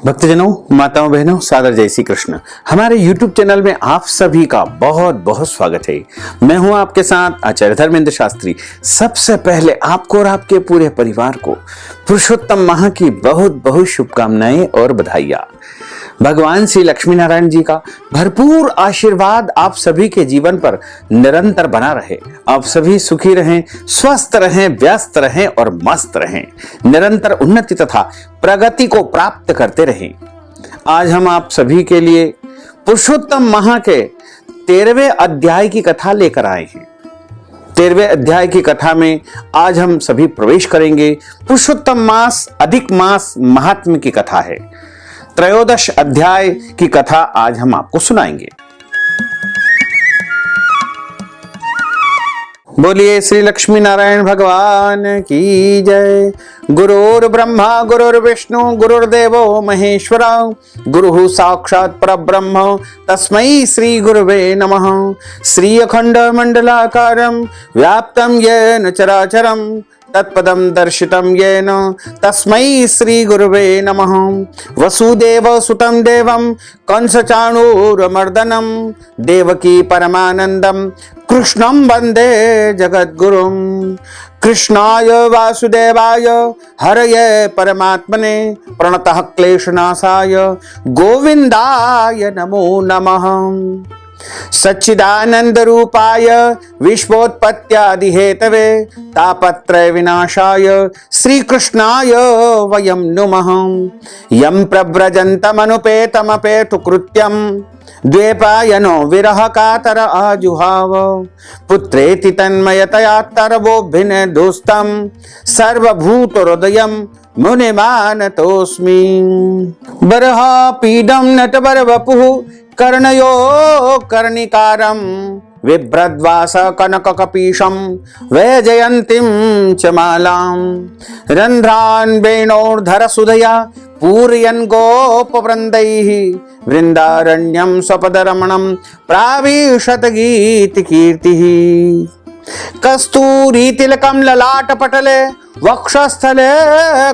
भक्तजनों, माताओं, बहनों, सादर जय श्री कृष्ण। हमारे YouTube चैनल में आप सभी का बहुत बहुत स्वागत है। मैं हूं आपके साथ आचार्य धर्मेंद्र शास्त्री। सबसे पहले आपको और आपके पूरे परिवार को पुरुषोत्तम माह की बहुत बहुत शुभकामनाएं और बधाइयां। भगवान श्री लक्ष्मी नारायण जी का भरपूर आशीर्वाद आप सभी के जीवन पर निरंतर बना रहे। आप सभी सुखी रहें, स्वस्थ रहें, व्यस्त रहें और मस्त रहें। निरंतर उन्नति तथा प्रगति को प्राप्त करते रहें। आज हम आप सभी के लिए पुरुषोत्तम माह के 13वें अध्याय की कथा लेकर आए हैं। 13वें अध्याय की कथा में आज हम सभी प्रवेश करेंगे। पुरुषोत्तम मास अधिक मास महात्म्य की कथा है। त्रयोदश अध्याय की कथा आज हम आपको सुनाएंगे। बोलिए श्री लक्ष्मी नारायण भगवान की जय। गुरुर् ब्रह्मा गुरुर्विष्णु गुरुर्देवो महेश्वरा गुरुः साक्षात् परब्रह्म तस्मै श्री गुरुवे नमः। श्री अखंड मंडलाकारं व्याप्तं येन चराचरं तत्पदं दर्शितं येन तस्मै श्री गुरुवे नमः। वसुदेव सुतं देवं कंसचाणूरमर्दनं देवकी परमानन्दं कृष्णं वन्दे जगद्गुरुं। कृष्णाय वासुदेवाय हरये परमात्मने प्रणतः क्लेशनाशाय गोविन्दाय नमो नमः। सच्चिदानंद रूपाय विश्वोत्पत्त्यादि हेतवे तापत्रय विनाशाय श्री कृष्णाय वयं नुमः। यं प्रव्रजन्तमनुपेतमपेतु कृत्यं द्वैपायनो विरह कातर आजुहाव। पुत्रेति तन्मयतया तरवोभिनेदुस्तं सर्वभूतहृदयं मुनिमानतोऽस्मि। बर्हापीडं नटवरवपुः कर्णयो कर्णिकारं बिभ्रद्वास कनककपीशं वैजयन्तीं च मालां। रन्ध्रान् वेणोर्धरसुधया पूरयन् गोपवृन्दैः वृन्दारण्यं स्वपदरमणं प्राविशत गीतिकीर्तिः। कस्तूरीतिलकं ललाटपटले वक्षस्थले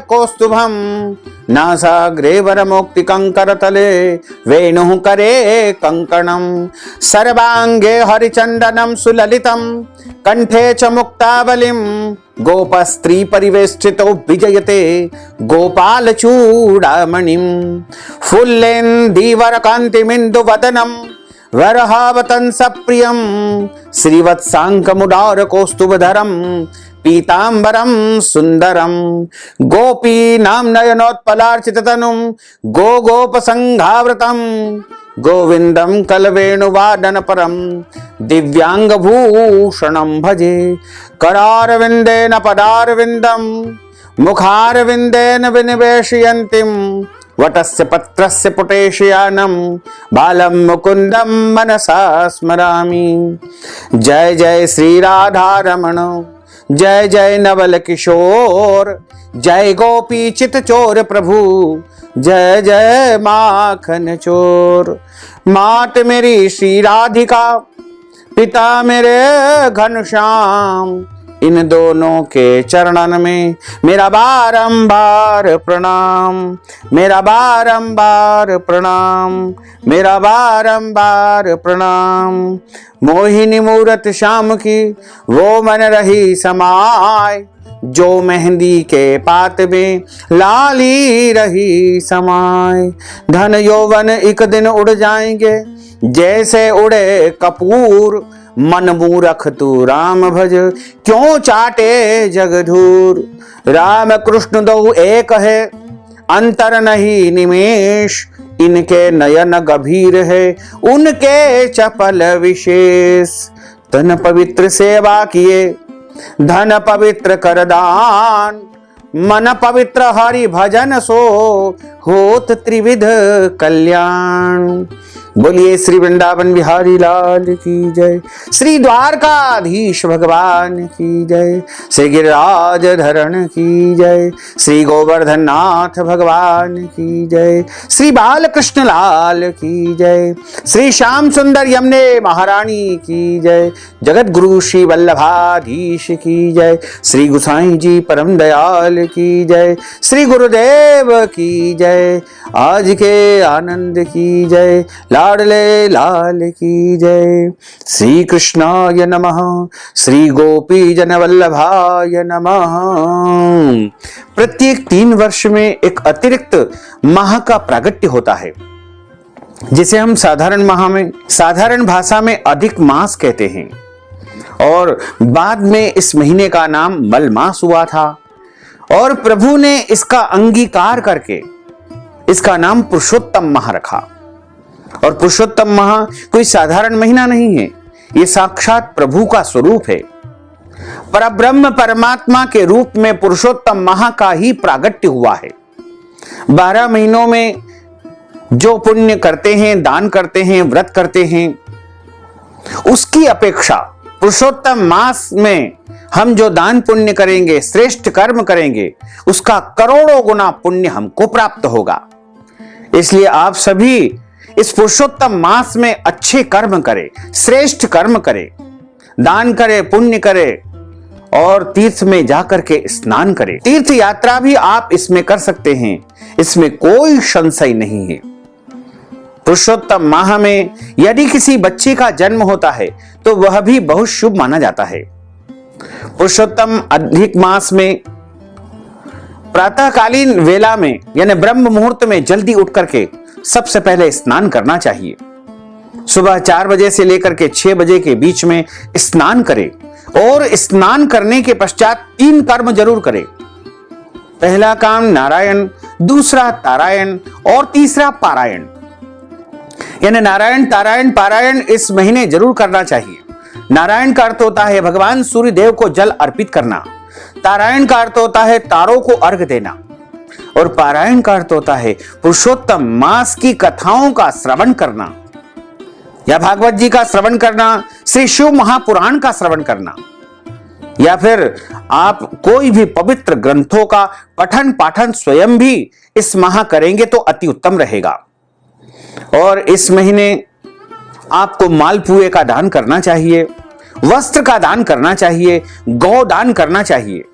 कौस्तुभं नासाग्रे वरमौक्तिकङ्करतले वेणुः करे कङ्कणं। सर्वाङ्गे हरिचन्दनं सुललितं कण्ठे च मुक्तावलिं गोपस्त्री परिवेष्टितो विजयते गोपालचूडामणिं। फुल्लेन्दीवरकान्तिमिन्दुवदनं वरहावतं सप्रियं श्रीवत्साङ्कमुदारकौस्तुभधरं पीतांबरं सुंदरं। गोपीनां नयनोत्पलार्चिततनुं गोगोपसंघावृतं गोविन्दं कलवेणुवादनपरं दिव्यांगभूषणं भजे। करारविन्देन पदारविन्दं मुखारविन्देन विनिवेशयन्तीं वटस्य पत्रस्य पुटेशयानं बालं मुकुन्दं मनसा स्मरामि। जय जय श्री राधारमण जय जय नवल किशोर जय गोपी चित चोर प्रभु जय जय माखन चोर। मात मेरी श्री राधिका पिता मेरे घनश्याम इन दोनों के चरणन में मेरा बारंबार प्रणाम। मेरा बारंबार प्रणाम। मेरा बारंबार प्रणाम। मोहिनी मूरत श्याम की वो मन रही समाय जो मेहंदी के पात में लाली रही समाय। धन यौवन एक दिन उड़ जाएंगे जैसे उड़े कपूर। मन मूरख तू राम भज क्यों चाटे जगधूर। राम कृष्ण दो एक है अंतर नहीं निमेष। इनके नयन गभीर है उनके चपल विशेष। तन पवित्र सेवा किए धन पवित्र कर दान। मन पवित्र हरि भजन सो होत त्रिविध कल्याण। बोलिए श्री वृंदावन बिहारी लाल की जय, श्री द्वारकाधीश भगवान की जय, श्री गिरिराज धरण की जय, श्री गोवर्धन नाथ भगवान की जय, श्री बालकृष्ण लाल की जय, श्री श्याम सुंदर यमुने महारानी की जय, जगत गुरु श्री वल्लभाधीश की जय, श्री गुसाई जी परम दयाल की जय, श्री गुरुदेव की जय, आज के आनंद की जय, लाडले लाल की जय। श्री कृष्णाय नमः, श्री गोपी जन वल्लभाय नमः। प्रत्येक 3 वर्ष में एक अतिरिक्त माह का प्रागट्य होता है, जिसे हम साधारण भाषा में अधिक मास कहते हैं, और बाद में इस महीने का नाम मल मास हुआ था, और प्रभु ने इसका अंगीकार करके इसका नाम पुरुषोत्तम माह रखा। और पुरुषोत्तम माह कोई साधारण महीना नहीं है, यह साक्षात प्रभु का स्वरूप है। परब्रह्म परमात्मा के रूप में पुरुषोत्तम माह का ही प्रागट्य हुआ है। 12 महीनों में जो पुण्य करते हैं, दान करते हैं, व्रत करते हैं, उसकी अपेक्षा पुरुषोत्तम मास में हम जो दान पुण्य करेंगे, श्रेष्ठ कर्म करेंगे, उसका करोड़ों गुना पुण्य हमको प्राप्त होगा। इसलिए आप सभी इस पुरुषोत्तम मास में अच्छे कर्म करें, श्रेष्ठ कर्म करें, दान करें, पुण्य करें और तीर्थ में जाकर के स्नान करें। तीर्थ यात्रा भी आप इसमें कर सकते हैं, इसमें कोई संशय नहीं है। पुरुषोत्तम माह में यदि किसी बच्चे का जन्म होता है तो वह भी बहुत शुभ माना जाता है। पुरुषोत्तम अधिक मास में प्रातःकालीन वेला में यानी ब्रह्म मुहूर्त में जल्दी उठ करके सबसे पहले स्नान करना चाहिए। सुबह 4 बजे से लेकर के 6 बजे के बीच में स्नान करें, और स्नान करने के पश्चात 3 कर्म जरूर करें। पहला काम नारायण, दूसरा तारायण और तीसरा पारायण। यानी नारायण, तारायण, पारायण इस महीने जरूर करना चाहिए। नारायण का अर्थ होता है भगवान सूर्य देव को जल अर्पित करना, तारायण का अर्थ होता है तारों को अर्घ देना, और पारायण का अर्थ होता है पुरुषोत्तम मास की कथाओं का श्रवण करना, या भागवत जी का श्रवण करना, श्री शिव महापुराण का श्रवण करना, या फिर आप कोई भी पवित्र ग्रंथों का पठन पाठन स्वयं भी इस माह करेंगे तो अति उत्तम रहेगा। और इस महीने आपको मालपुए का दान करना चाहिए, वस्त्र का दान करना चाहिए, गौ दान करना चाहिए।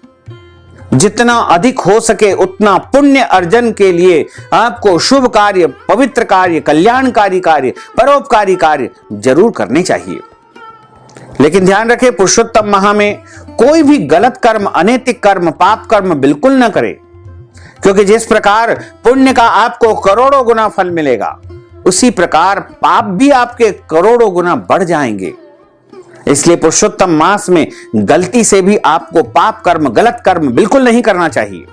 जितना अधिक हो सके उतना पुण्य अर्जन के लिए आपको शुभ कार्य, पवित्र कार्य, कल्याणकारी कार्य, परोपकारी कार्य जरूर करने चाहिए। लेकिन ध्यान रखें, पुरुषोत्तम माह में कोई भी गलत कर्म, अनैतिक कर्म, पाप कर्म बिल्कुल न करें, क्योंकि जिस प्रकार पुण्य का आपको करोड़ों गुना फल मिलेगा, उसी प्रकार पाप भी आपके करोड़ों गुना बढ़ जाएंगे। इसलिए पुरुषोत्तम मास में गलती से भी आपको पाप कर्म, गलत कर्म बिल्कुल नहीं करना चाहिए।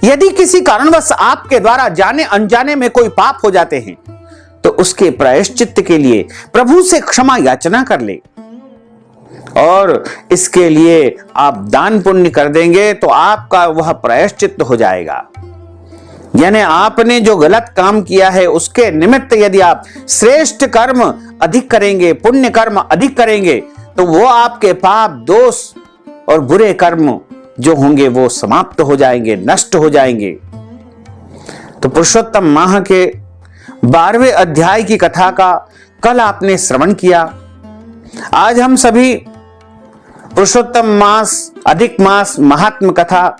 यदि किसी कारणवश आपके द्वारा जाने अनजाने में कोई पाप हो जाते हैं तो उसके प्रायश्चित के लिए प्रभु से क्षमा याचना कर ले, और इसके लिए आप दान पुण्य कर देंगे तो आपका वह प्रायश्चित हो जाएगा। यानी आपने जो गलत काम किया है उसके निमित्त यदि आप श्रेष्ठ कर्म अधिक करेंगे, पुण्य कर्म अधिक करेंगे, तो वो आपके पाप, दोष और बुरे कर्म जो होंगे वो समाप्त हो जाएंगे, नष्ट हो जाएंगे। तो पुरुषोत्तम माह के 12वें अध्याय की कथा का कल आपने श्रवण किया। आज हम सभी पुरुषोत्तम मास, अधिक मास महात्म कथा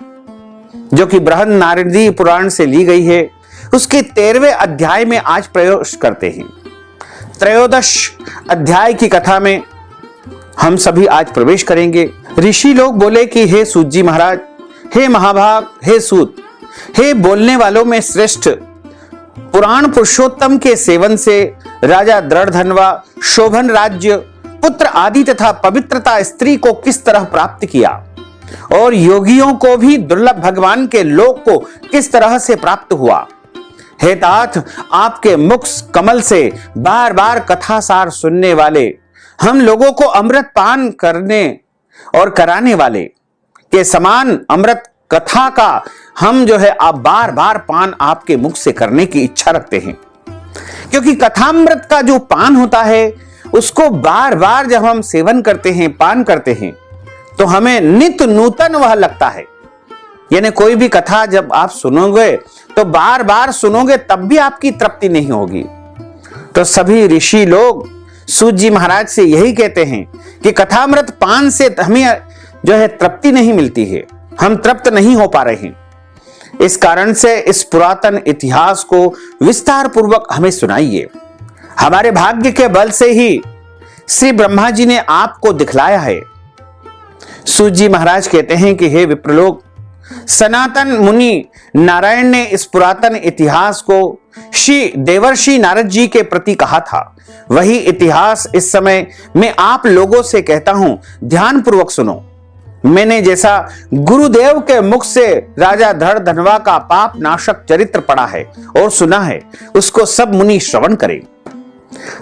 जो कि बृहद नारदीय पुराण से ली गई है, उसके 13वें अध्याय में आज प्रवेश करते हैं। त्रयोदश अध्याय की कथा में हम सभी आज प्रवेश करेंगे। ऋषि लोग बोले कि हे सूत जी महाराज, हे महाभाग, हे सूत, हे बोलने वालों में श्रेष्ठ, पुराण पुरुषोत्तम के सेवन से राजा दृढ़धनवा शोभन राज्य, पुत्र आदि तथा पवित्रता स्त्री को किस तरह प्राप्त किया, और योगियों को भी दुर्लभ भगवान के लोक को किस तरह से प्राप्त हुआ। हे तात, आपके मुख कमल से बार बार कथा सार सुनने वाले, हम लोगों को अमृत पान करने और कराने वाले के समान अमृत कथा का हम जो है आप बार बार पान आपके मुख से करने की इच्छा रखते हैं। क्योंकि कथामृत का जो पान होता है उसको बार बार जब हम सेवन करते हैं, पान करते हैं, तो हमें नित्य नूतन वह लगता है। यानी कोई भी कथा जब आप सुनोगे तो बार बार सुनोगे तब भी आपकी तृप्ति नहीं होगी। तो सभी ऋषि लोग सूत जी महाराज से यही कहते हैं कि कथामृत पान से हमें जो है तृप्ति नहीं मिलती है, हम तृप्त नहीं हो पा रहे हैं। इस कारण से इस पुरातन इतिहास को विस्तार पूर्वक हमें सुनाइए। हमारे भाग्य के बल से ही श्री ब्रह्मा जी ने आपको दिखलाया है। सूत जी महाराज कहते हैं कि हे विप्रलोक, सनातन मुनि नारायण ने इस पुरातन इतिहास को श्री देवर्षि नारद जी के प्रति कहा था। वही इतिहास इस समय मैं आप लोगों से कहता हूं, ध्यान पूर्वक सुनो। मैंने जैसा गुरुदेव के मुख से राजा धड़धनवा का पाप नाशक चरित्र पढ़ा है और सुना है, उसको सब मुनि श्रवण करें।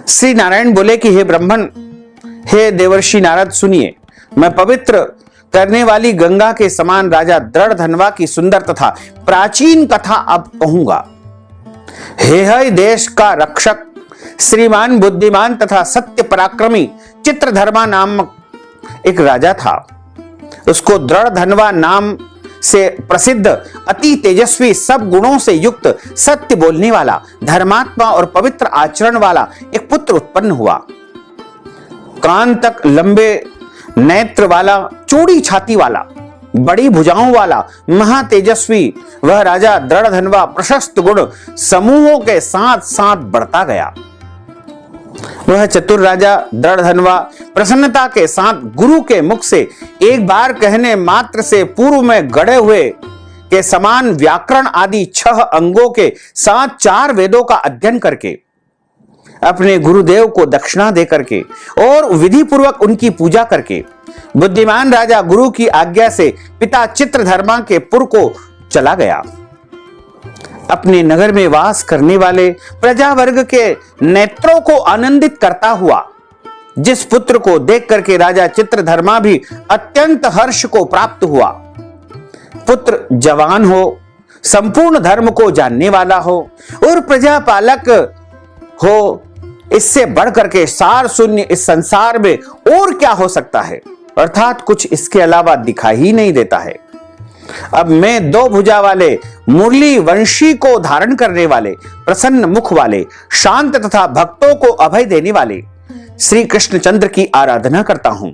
श्री नारायण बोले कि हे ब्राह्मण, हे देवर्षि नारद, सुनिए, मैं पवित्र करने वाली गंगा के समान राजा धड़धनवा की सुंदर तथा प्राचीन कथा अब कहूंगा। हे देश का रक्षक, श्रीमान, बुद्धिमान तथा सत्य पराक्रमी चित्रधर्मा नामक एक राजा था। उसको धड़धनवा नाम से प्रसिद्ध, अति तेजस्वी, सब गुणों से युक्त, सत्य बोलने वाला, धर्मात्मा और पवित्र आचरण वाला एक पुत्र उत्पन्न हुआ। कान तक लंबे नेत्र वाला, चौड़ी छाती वाला, बड़ी भुजाओं वाला, महातेजस्वी वह राजा धड़धनवा प्रशस्त गुण समूहों के साथ साथ बढ़ता गया। वह चतुर राजा धड़धनवा प्रसन्नता के साथ गुरु के मुख से एक बार कहने मात्र से पूर्व में गढ़े हुए के समान व्याकरण आदि 6 अंगों के साथ 4 वेदों का अध्ययन करके, अपने गुरुदेव को दक्षिणा दे करके और विधि पूर्वक उनकी पूजा करके, बुद्धिमान राजा गुरु की आज्ञा से पिता चित्रधर्मा के पुर को चला गया। अपने नगर में वास करने वाले प्रजा वर्ग के नेत्रों को आनंदित करता हुआ जिस पुत्र को देख करके राजा चित्रधर्मा भी अत्यंत हर्ष को प्राप्त हुआ। पुत्र जवान हो, संपूर्ण धर्म को जानने वाला हो और प्रजापालक हो, इससे बढ़कर के सार शून्य इस संसार में और क्या हो सकता है। अर्थात कुछ इसके अलावा दिखाई ही नहीं देता है। अब मैं 2 भुजा वाले मुरली वंशी को धारण करने वाले, प्रसन्न मुख वाले, शांत तथा भक्तों को अभय देने वाले श्री कृष्णचंद्र की आराधना करता हूं।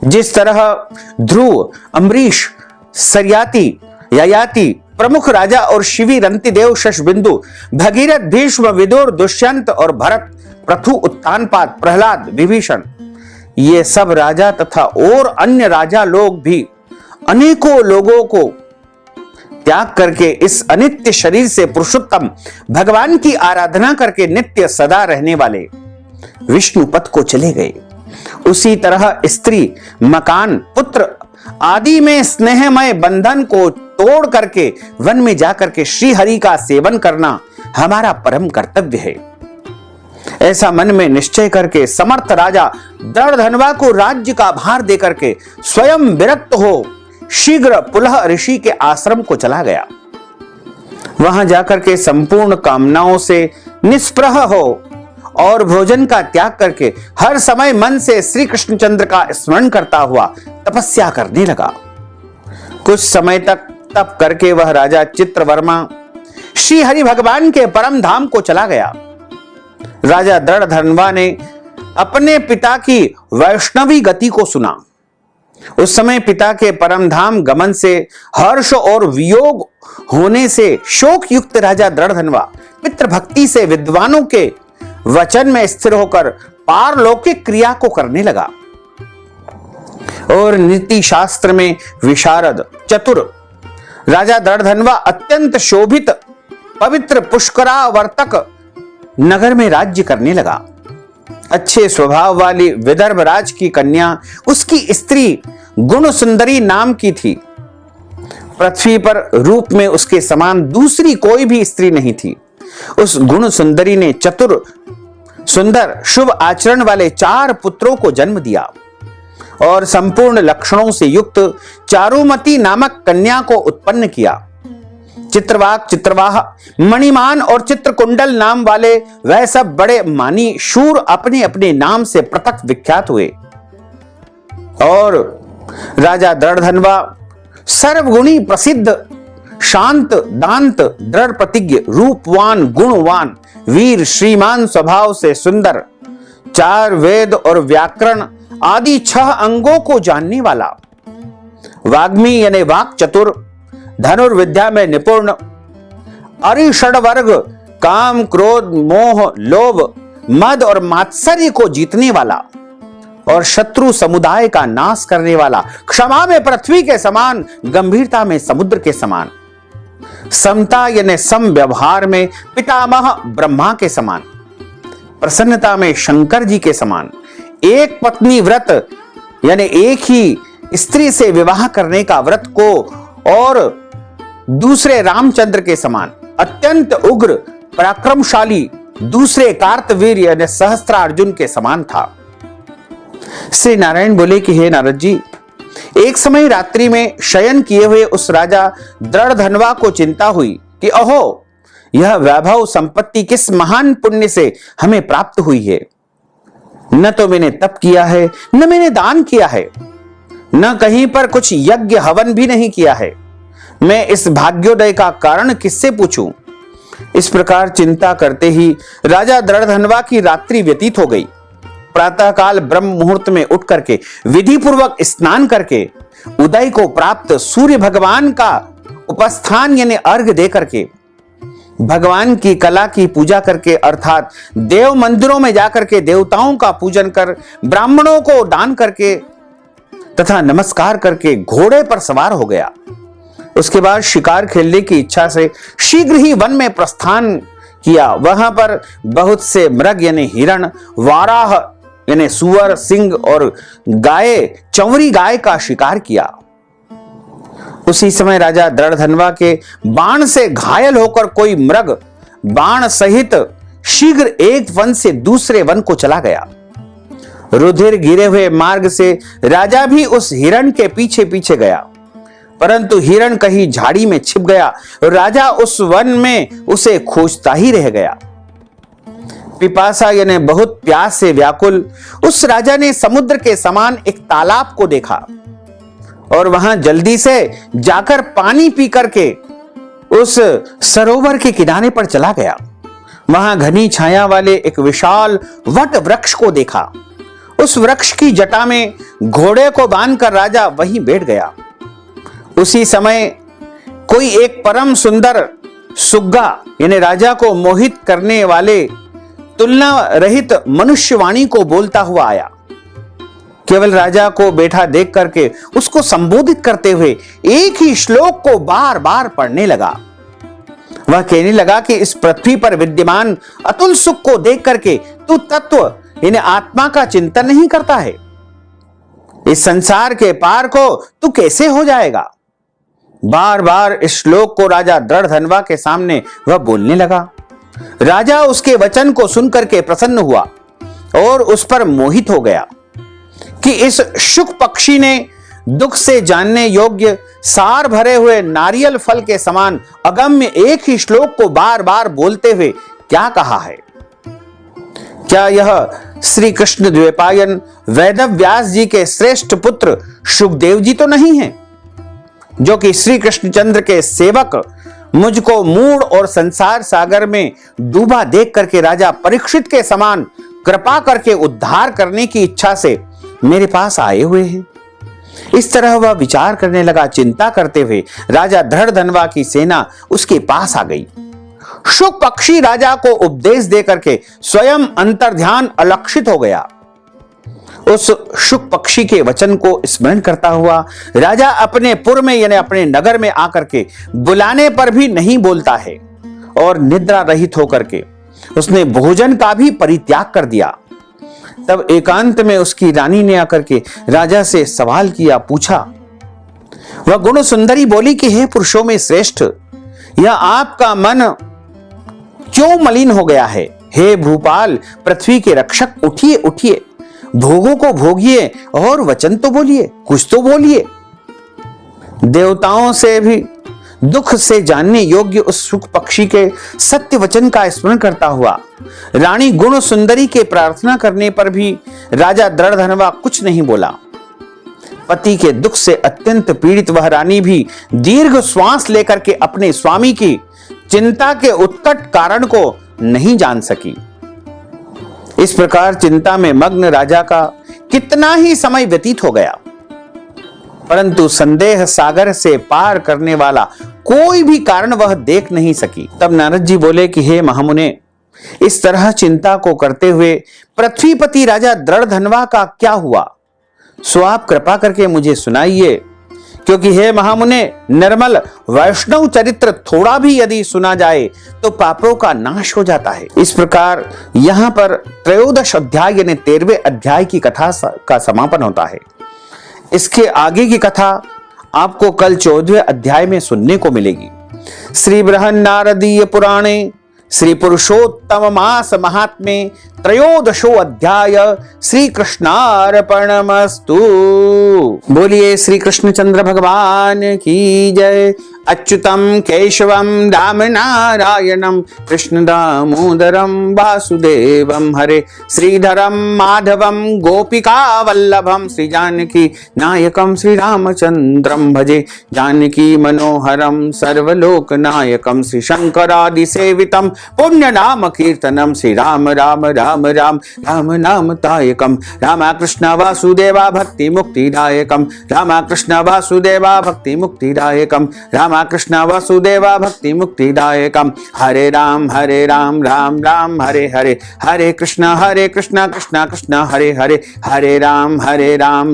जिस तरह ध्रुव, अम्बरीश, सरयाति, ययाति, प्रमुख राजा और शिवी, रंतिदेव, शशबिंदु, भगीरथ, भीष्म, विदुर, दुष्यंत और भरत, पृथु, उत्तानपाद, प्रहलाद, विभीषण, ये सब राजा तथा और अन्य राजा लोग भी अनेकों लोगों को त्याग करके इस अनित्य शरीर से पुरुषोत्तम भगवान की आराधना करके नित्य सदा रहने वाले विष्णु पथ को चले गए। उसी तरह स्त्री, मकान, पुत्र आदि में स्नेहमय बंधन को तोड़ करके वन में जाकर के श्री हरि का सेवन करना हमारा परम कर्तव्य है। ऐसा मन में निश्चय करके समर्थ राजा धड़धनवा को राज्य का भार देकर के स्वयं विरक्त हो शीघ्र पुलह ऋषि के आश्रम को चला गया। वहां जाकर के संपूर्ण कामनाओं से निष्प्रह हो और भोजन का त्याग करके हर समय मन से श्री कृष्णचंद्र का स्मरण करता हुआ तपस्या करने लगा। कुछ समय तक तप करके वह राजा चित्रवर्मा श्री हरि भगवान के परम धाम को चला गया। राजा धड़धनवा ने अपने पिता की वैष्णवी गति को सुना। उस समय पिता के परम धाम गमन से हर्ष और वियोग होने से शोक युक्त राजा धड़धनवा पितृभक्ति से विद्वानों के वचन में स्थिर होकर पारलौकिक क्रिया को करने लगा और नीति शास्त्र में विशारद, चतुर राजा धड़धनवा अत्यंत शोभित पवित्र पुष्करावर्तक नगर में राज्य करने लगा। अच्छे स्वभाव वाली विदर्भ राज की कन्या उसकी स्त्री गुण सुंदरी नाम की थी। पृथ्वी पर रूप में उसके समान दूसरी कोई भी स्त्री नहीं थी। उस गुण सुंदरी ने चतुर, सुंदर, शुभ आचरण वाले 4 पुत्रों को जन्म दिया और संपूर्ण लक्षणों से युक्त चारुमती नामक कन्या को उत्पन्न किया। चित्रवाक, चित्रवाह, मणिमान और चित्रकुंडल नाम वाले वह सब बड़े मानी शूर अपने अपने नाम से पृथक विख्यात हुए। और राजा दृढ़धनवा सर्वगुणी प्रसिद्ध, शांत, दांत, दृढ़ प्रतिज्ञ, रूपवान, गुणवान, वीर, श्रीमान स्वभाव से सुंदर, 4 वेद और व्याकरण आदि 6 अंगों को जानने वाला, वाग्मी यानी वाक चतुर, धनुर्विद्या में निपुण, अरिषड वर्ग, काम, क्रोध, मोह, लोभ, मद और मात्सर्य को जीतने वाला और शत्रु समुदाय का नाश करने वाला, क्षमा में पृथ्वी के समान, गंभीरता में समुद्र के समान, समता यानी सम व्यवहार में पितामह ब्रह्मा के समान, प्रसन्नता में शंकर जी के समान, एक पत्नी व्रत यानी एक ही स्त्री से विवाह करने का व्रत को और दूसरे रामचंद्र के समान, अत्यंत उग्र पराक्रमशाली दूसरे कार्तवीर यानी सहस्त्रार्जुन के समान था। श्री नारायण बोले कि हे नारद जी, एक समय रात्रि में शयन किए हुए उस राजा दृढ़धनवा को चिंता हुई कि अहो, यह वैभव संपत्ति किस महान पुण्य से हमें प्राप्त हुई है। न तो मैंने तप किया है, न मैंने दान किया है, न कहीं पर कुछ यज्ञ हवन भी नहीं किया है। मैं इस भाग्योदय का कारण किससे पूछूं? इस प्रकार चिंता करते ही राजा दृढ़धनवा की रात्रि व्यतीत हो गई। प्रातःकाल ब्रह्म मुहूर्त में उठ करके विधि पूर्वक स्नान करके उदय को प्राप्त सूर्य भगवान का उपस्थान यानी अर्घ्य दे करके भगवान की कला की पूजा करके अर्थात देव मंदिरों में जाकर के देवताओं का पूजन कर ब्राह्मणों को दान करके तथा नमस्कार करके घोड़े पर सवार हो गया। उसके बाद शिकार खेलने की इच्छा से शीघ्र ही वन में प्रस्थान किया। वहां पर बहुत से मृग यानी हिरण, वाराह यानी सुअर, सिंह और गाय, चंवरी गाय का शिकार किया। उसी समय राजा दृढ़धनवा के बाण से घायल होकर कोई मृग बाण सहित शीघ्र एक वन से दूसरे वन को चला गया। रुधिर गिरे हुए मार्ग से राजा भी उस हिरण के पीछे पीछे गया, परंतु हिरण कहीं झाड़ी में छिप गया। राजा उस वन में उसे खोजता ही रह गया। पिपासा यानी बहुत प्यास से व्याकुल उस राजा ने समुद्र के समान एक तालाब को देखा और वहां जल्दी से जाकर पानी पी करके उस सरोवर के किनारे पर चला गया। वहां घनी छाया वाले एक विशाल वट वृक्ष को देखा। उस वृक्ष की जटा में घोड़े को बांधकर राजा वहीं बैठ गया। उसी समय कोई एक परम सुंदर सुग्गा यानी राजा को मोहित करने वाले तुलना रहित मनुष्यवाणी को बोलता हुआ आया। केवल राजा को बैठा देख करके उसको संबोधित करते हुए एक ही श्लोक को बार बार पढ़ने लगा। वह कहने लगा कि इस पृथ्वी पर विद्यमान अतुल सुख को देख करके तू तत्व यानी आत्मा का चिंतन नहीं करता है। इस संसार के पार को तू कैसे हो जाएगा? बार बार इस श्लोक को राजा दृढ़धनवा के सामने वह बोलने लगा। राजा उसके वचन को सुनकर के प्रसन्न हुआ और उस पर मोहित हो गया कि इस शुक पक्षी ने दुख से जानने योग्य सार भरे हुए नारियल फल के समान अगम्य एक ही श्लोक को बार बार बोलते हुए क्या कहा है। क्या यह श्री कृष्ण द्वैपायन वेदव्यास जी के श्रेष्ठ पुत्र शुकदेव जी तो नहीं है, जो कि श्री कृष्णचंद्र के सेवक मुझको मूढ़ और संसार सागर में डूबा देख करके राजा परीक्षित के समान कृपा करके उद्धार करने की इच्छा से मेरे पास आए हुए हैं। इस तरह वह विचार करने लगा। चिंता करते हुए राजा दृढ़धनवा की सेना उसके पास आ गई। शुक पक्षी राजा को उपदेश दे करके स्वयं अंतर्ध्यान अलक्षित हो गया। उस शुक पक्षी के वचन को स्मरण करता हुआ राजा अपने पुर में यानी अपने नगर में आकर के बुलाने पर भी नहीं बोलता है और निद्रा रहित होकर के उसने भोजन का भी परित्याग कर दिया। तब एकांत में उसकी रानी ने आकर के राजा से सवाल किया, पूछा। वह गुण सुंदरी बोली कि हे पुरुषों में श्रेष्ठ, यह आपका मन क्यों मलिन हो गया है? हे भूपाल, पृथ्वी के रक्षक, उठिए उठिए, भोगों को भोगिए और वचन तो बोलिए, कुछ तो बोलिए। देवताओं से भी दुख से जानने योग्य उस सुख पक्षी के सत्य वचन का स्मरण करता हुआ रानी गुण सुंदरी के प्रार्थना करने पर भी राजा दृढ़धनवा कुछ नहीं बोला। पति के दुख से अत्यंत पीड़ित वह रानी भी दीर्घ श्वास लेकर के अपने स्वामी की चिंता के उत्कट कारण को नहीं जान सकी। इस प्रकार चिंता में मग्न राजा का कितना ही समय व्यतीत हो गया, परंतु संदेह सागर से पार करने वाला कोई भी कारण वह देख नहीं सकी। तब नारद जी बोले कि हे महामुने, इस तरह चिंता को करते हुए पृथ्वीपति राजा दृढ़धनवा का क्या हुआ, सो आप कृपा करके मुझे सुनाइए, क्योंकि हे महामुने, निर्मल वैष्णव चरित्र थोड़ा भी यदि सुना जाए तो पापों का नाश हो जाता है। इस प्रकार यहां पर 13 अध्याय यानी 13वें अध्याय की कथा का समापन होता है। इसके आगे की कथा आपको कल 14वें अध्याय में सुनने को मिलेगी। श्री बृहन्नारदीय पुराणे श्री पुरुषोत्तम मास महात्म्ये 13 अध्याय श्री कृष्णार्पणमस्तु। बोलिए श्री कृष्णचंद्र भगवान की जय। अच्युतम केशवम राम नारायणम कृष्ण दामोदरम वासुदेवम हरे श्रीधरम माधवम गोपिका वल्लभम श्री जानकी नायकम श्री रामचंद्रम भजे जानकी मनोहरम सर्वलोक नायकम श्री शंकरादि सेवितम पुण्य नाम कीर्तनम श्री राम राम राम राम राम नाम तायकम रामा कृष्ण वासुदेवा भक्ति मुक्तिदायकम रामा कृष्ण वासुदेवा भक्ति मुक्तिदायकम रामा कृष्ण वासुदेवा भक्ति मुक्तिदायकम हरे राम राम राम हरे हरे हरे कृष्ण कृष्ण कृष्ण हरे हरे हरे राम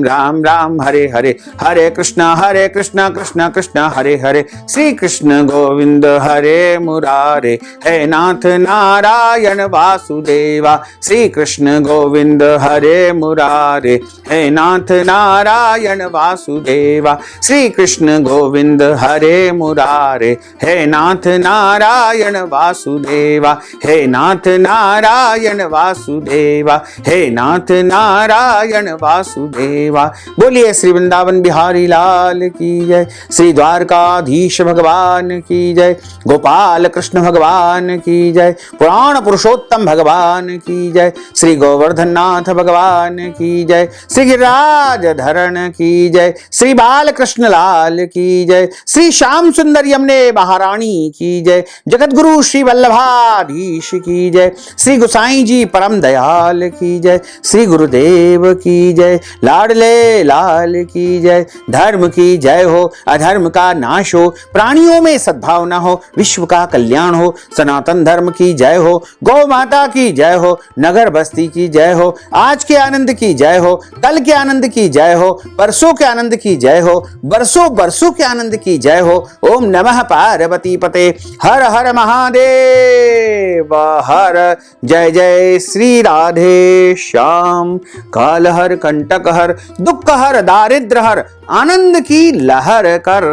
राम राम हरे हरे हरे कृष्ण कृष्ण कृष्ण हरे हरे श्री कृष्ण गोविंद हरे मुरारे हे नाथ नारायण वासुदेवा श्री कृष्ण गोविंद हरे मुरारे हे नाथ नारायण वासुदेवा श्री कृष्ण गोविंद हरे मुरारे हे नाथ नारायण वासुदेवा हे नाथ नारायण वासुदेवा हे नाथ नारायण वासुदेवा। बोलिए श्री वृंदावन बिहारी लाल की जय, श्री द्वारकाधीश भगवान की जय, गोपाल कृष्ण भगवान की जय, पुराण पुरुषोत्तम भगवान की जय, श्री गोवर्धन नाथ भगवान की जय, श्री गिरिराज धरण की जय, श्री बाल कृष्ण लाल की जय, श्री श्याम सुंदर यमुने महारानी की जय, जगत गुरु श्री वल्लभाधीश की जय, श्री गोसाई जी परम दयाल की जय, श्री गुरुदेव की जय, लाडले लाल की जय। धर्म की जय हो, अधर्म का नाश हो, प्राणियों में सद्भावना हो, विश्व का कल्याण हो, सनातन धर्म की जय हो, गौ माता की जय हो, नगर बस्ती की जय हो, आज के आनंद की जय हो, कल के आनंद की जय हो, परसों के आनंद की जय हो, बरसों बरसों के आनंद की जय हो। ओम नमः पार्वती पते हर हर महादेव हर। जय जय श्री राधे श्याम। काल हर कंटक हर दुख हर दारिद्र हर आनंद की लहर कर।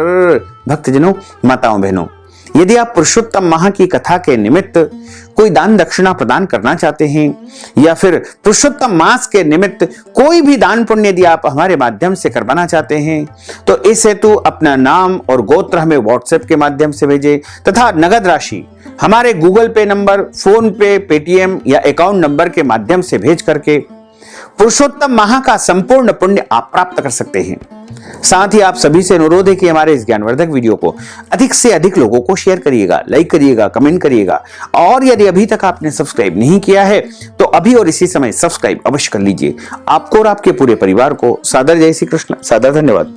भक्तजनों, माताओं बहनों, यदि आप पुरुषोत्तम माह की कथा के निमित्त कोई दान दक्षिणा प्रदान करना चाहते हैं या फिर पुरुषोत्तम मास के निमित्त कोई भी दान पुण्य यदि आप हमारे माध्यम से करवाना चाहते हैं तो इस हेतु अपना नाम और गोत्र हमें व्हाट्सएप के माध्यम से भेजें तथा नगद राशि हमारे गूगल पे नंबर, फोन पे, पेटीएम या अकाउंट नंबर के माध्यम से भेज करके पुरुषोत्तम माह का संपूर्ण पुण्य आप प्राप्त कर सकते हैं। साथ ही आप सभी से अनुरोध है कि हमारे इस ज्ञानवर्धक वीडियो को अधिक से अधिक लोगों को शेयर करिएगा, लाइक करिएगा, कमेंट करिएगा और यदि अभी तक आपने सब्सक्राइब नहीं किया है तो अभी और इसी समय सब्सक्राइब अवश्य कर लीजिए। आपको और आपके पूरे परिवार को सादर जय श्री कृष्ण, सादर धन्यवाद।